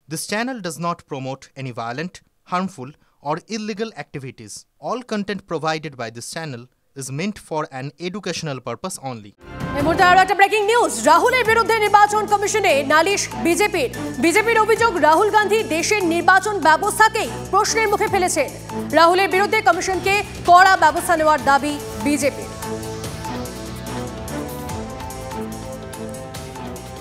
This channel does not promote any violent, harmful, or illegal activities. All content provided by this channel is meant for an educational purpose only. এই মুহূর্তে আরো একটা breaking news. রাহুলের বিরুদ্ধে নির্বাচন কমিশনে নালিশ বিজেপির অভিযোগ রাহুল গান্ধী দেশের নির্বাচন ব্যবস্থাকেই প্রশ্নের মুখে ফেলেছেন। রাহুলের বিরুদ্ধে কমিশনকে কড়া ব্যবস্থা নেওয়ার দাবি বিজেপির।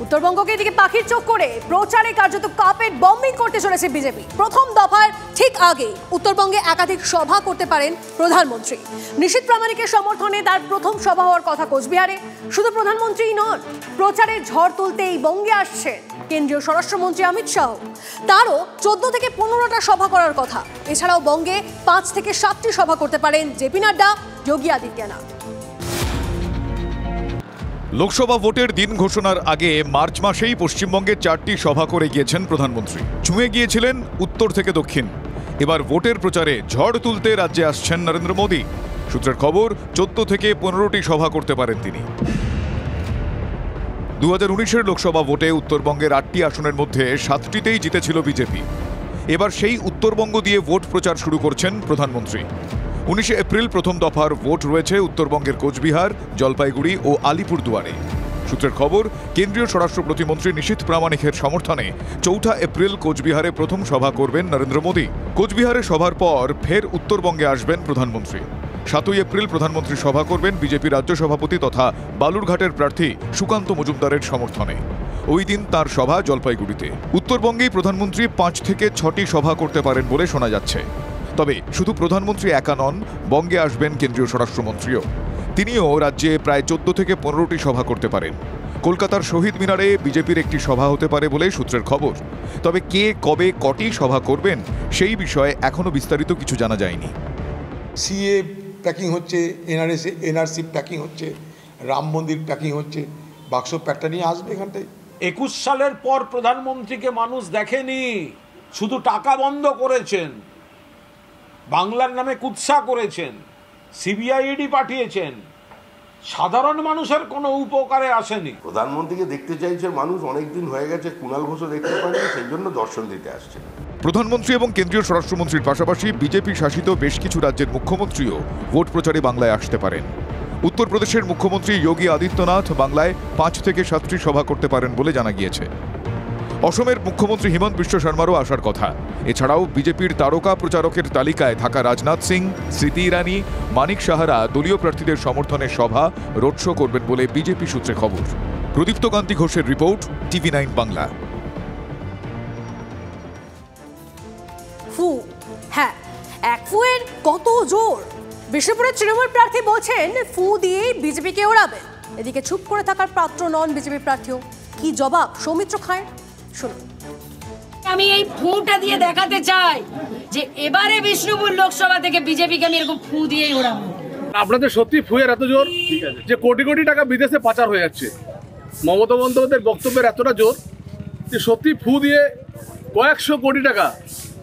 উত্তরবঙ্গকে এদিকে পাখির চোখ করে প্রচারে কার্যত কার্পেট বম্বিং করতে চলেছে বিজেপি। প্রথম দফার ঠিক আগে উত্তরবঙ্গে একাধিক সভা করতে পারেন প্রধানমন্ত্রী। নিশীথ প্রামাণিকের সমর্থনে তার প্রথম সভা হওয়ার কথা কোচবিহারে। শুধু প্রধানমন্ত্রীই নন, প্রচারে ঝড় তুলতে এই বঙ্গে আসছেন কেন্দ্রীয় স্বরাষ্ট্রমন্ত্রী অমিত শাহ। তারও 14 থেকে 15টা সভা করার কথা। এছাড়াও বঙ্গে 5 থেকে 7টি সভা করতে পারেন জেপি নাড্ডা, যোগী আদিত্যনাথ। লোকসভা ভোটের দিন ঘোষণার আগে মার্চ মাসেই পশ্চিমবঙ্গে 4টি সভা করে গিয়েছেন প্রধানমন্ত্রী। ছুঁয়ে গিয়েছিলেন উত্তর থেকে দক্ষিণ। এবার ভোটের প্রচারে ঝড় তুলতে রাজ্যে আসছেন নরেন্দ্র মোদী। সূত্রের খবর 14 থেকে 15টি সভা করতে পারেন তিনি। 2019-এর লোকসভা ভোটে উত্তরবঙ্গের 8টি আসনের মধ্যে 7টিতেই জিতেছিল বিজেপি। এবার সেই উত্তরবঙ্গ দিয়ে ভোট প্রচার শুরু করছেন প্রধানমন্ত্রী। 19 এপ্রিল প্রথম দফার ভোট রয়েছে উত্তরবঙ্গের কোচবিহার, জলপাইগুড়ি ও আলিপুরদুয়ারে। সূত্রের খবর, কেন্দ্রীয় স্বরাষ্ট্র প্রতিমন্ত্রী নিশীথ প্রামাণিকের সমর্থনে 4 এপ্রিল কোচবিহারে প্রথম সভা করবেন নরেন্দ্র মোদী। কোচবিহারে সভার পর ফের উত্তরবঙ্গে আসবেন প্রধানমন্ত্রী। 7 এপ্রিল প্রধানমন্ত্রী সভা করবেন বিজেপি রাজ্য সভাপতি তথা বালুরঘাটের প্রার্থী সুকান্ত মজুমদারের সমর্থনে। ওই দিন তার সভা জলপাইগুড়িতে। উত্তরবঙ্গেই প্রধানমন্ত্রী 5 থেকে 6টি সভা করতে পারেন বলে শোনা যাচ্ছে। তবে শুধু প্রধানমন্ত্রী একা নন, বঙ্গে আসবেন কেন্দ্রীয় স্বরাষ্ট্রমন্ত্রীও। তিনিও রাজ্যে প্রায় 14 থেকে 15টি সভা করতে পারেন। কলকাতার শহীদ মিনারে বিজেপির একটি সভা হতে পারে বলে সূত্রের খবর। তবে কে কবে কটি সভা করবেন সেই বিষয়ে এখনো বিস্তারিত কিছু জানা যায়নি। সিএ প্যাকিং হচ্ছে, এনআরসি প্যাকিং হচ্ছে, রাম মন্দির প্যাকিং হচ্ছে, বাক্স প্যাকটা নিয়ে আসবে এখানটায়। 21 সালের পর প্রধানমন্ত্রীকে মানুষ দেখেনি, শুধু টাকা বন্ধ করেছেন, বাংলার নামে কুৎসা করেছেন, সিবিআইডি পাঠিয়েছেন, সাধারণ মানুষের কোনো উপকারে আসেনি। প্রধানমন্ত্রীকে দেখতে চাইছে মানুষ, অনেকদিন হয়ে গেছে, কুণাল ঘোষও দেখতে পারেনি, সেই জন্য দর্শন দিতে আসছে। প্রধানমন্ত্রী এবং কেন্দ্রীয় স্বরাষ্ট্রমন্ত্রীর পাশাপাশি বিজেপি শাসিত বেশ কিছু রাজ্যের মুখ্যমন্ত্রীও ভোট প্রচারে বাংলায় আসতে পারেন। উত্তরপ্রদেশের মুখ্যমন্ত্রী যোগী আদিত্যনাথ বাংলায় 5 থেকে 7টি সভা করতে পারেন বলে জানা গিয়েছে। অসমের মুখ্যমন্ত্রী হিমন্ত বিশ্ব শর্মারও আসার কথা। এছাড়াও বিজেপির তারকা প্রচারকের তালিকায় থাকা রাজনাথ সিং, স্মৃতি ইরানি, মানিক সাহারা দলীয় প্রার্থীদের সমর্থনে সভা, রোড শো করবেন বলে বিজেপি সূত্রে খবর। প্রদীপ্ত কান্তি ঘোষের রিপোর্ট, TV9 বাংলা। হ্যাঁ, এক ফুয়ের কত জোর! বিষ্ণুপুরের তৃণমূল প্রার্থী বলছেন ফু দিয়ে বিজেপিকে ওড়াবে। এদিকে চুপ করে থাকার পাত্র নন বিজেপি প্রার্থীও। কি জবাব সৌমিত্র খায়ের, শুনুন। আমি এই ফুটা দিয়ে দেখাতে চাই যে এবারে বিষ্ণুপুর লোকসভা থেকে বিজেপিকে আমি এরকম ফু দিয়েই ওড়াবো। আপনাদের সত্যি ফুয়ের এত জোর যে কোটি কোটি টাকা বিদেশে পাচার হয়ে যাচ্ছে। মমতা বন্দ্যোপাধ্যায়ের বক্তব্যের এতটা জোর যে সত্যি ফু দিয়ে কয়েকশো কোটি টাকা,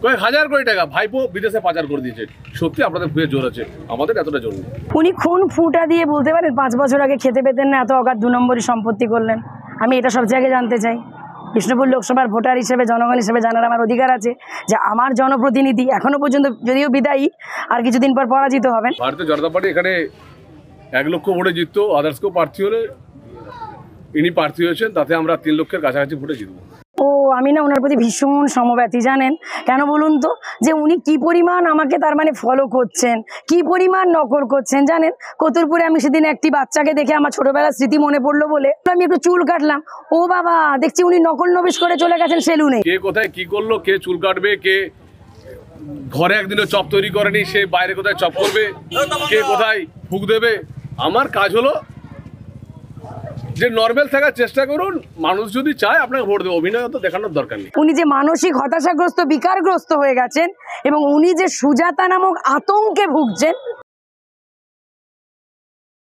কয়েক হাজার কোটি টাকা ভাইপো বিদেশে পাচার করে দিয়েছে। সত্যি আপনাদের ফুয়ের জোর আছে, আমাদের এতটা জোর নেই। উনি কোন ফুটা দিয়ে বলতে পারেন 5 বছর আগে খেতে পেতেন না, এত অগাধ 2 নম্বরই সম্পত্তি করলেন? আমি এটা সব জায়গায় জানতে চাই। বিষ্ণুপুর লোকসভার ভোটার হিসেবে, জনগণ হিসেবে জানার আমার অধিকার আছে যে আমার জনপ্রতিনিধি এখনো পর্যন্ত যদিও বিদায়ী, আর কিছুদিন পর পরাজিত হবেন। ভারতীয় জনতা পার্টি এখানে 1 লক্ষ ভোটে জিততো, আদার্স কেউ প্রার্থী হলে ইনি প্রার্থী হয়েছেন, তাতে আমরা 3 লক্ষের কাছাকাছি ভোটে জিতবো। ও আমি না ওনার প্রতি ভীষণ সমব্যথী, জানেন কেন বলুন তো? যে উনি কি পরিমাণ আমাকে তার মানে ফলো করছেন, কি পরিমাণ নকল করছেন জানেন? কতুলপুরে আমি সেদিন একটি বাচ্চাকে দেখে আমার ছোটবেলার স্মৃতি মনে পড়লো বলে আমি একটু চুল কাটলাম। ও বাবা, দেখছি উনি নকল নবেশ করে চলে গেছেন সেলুনে। কে কোথায় কি করলো, কে চুল কাটবে, কে ঘরে একদিনও চপ তৈরি করেনি সে বাইরে কোথায় চপ করবে, কে কোথায় ফুক দেবে। আমার কাজ হলো যে নরমাল থাকার চেষ্টা করুন, মানুষ যদি চায় আপনাকে ভোট দেবে, অভিনয় তো দেখানোর দরকার নেই। উনি যে মানসিক হতাশাগ্রস্ত, বিকারগ্রস্ত হয়ে গেছেন এবং উনি যে সুজাতা নামক আতঙ্কে ভুগছেন,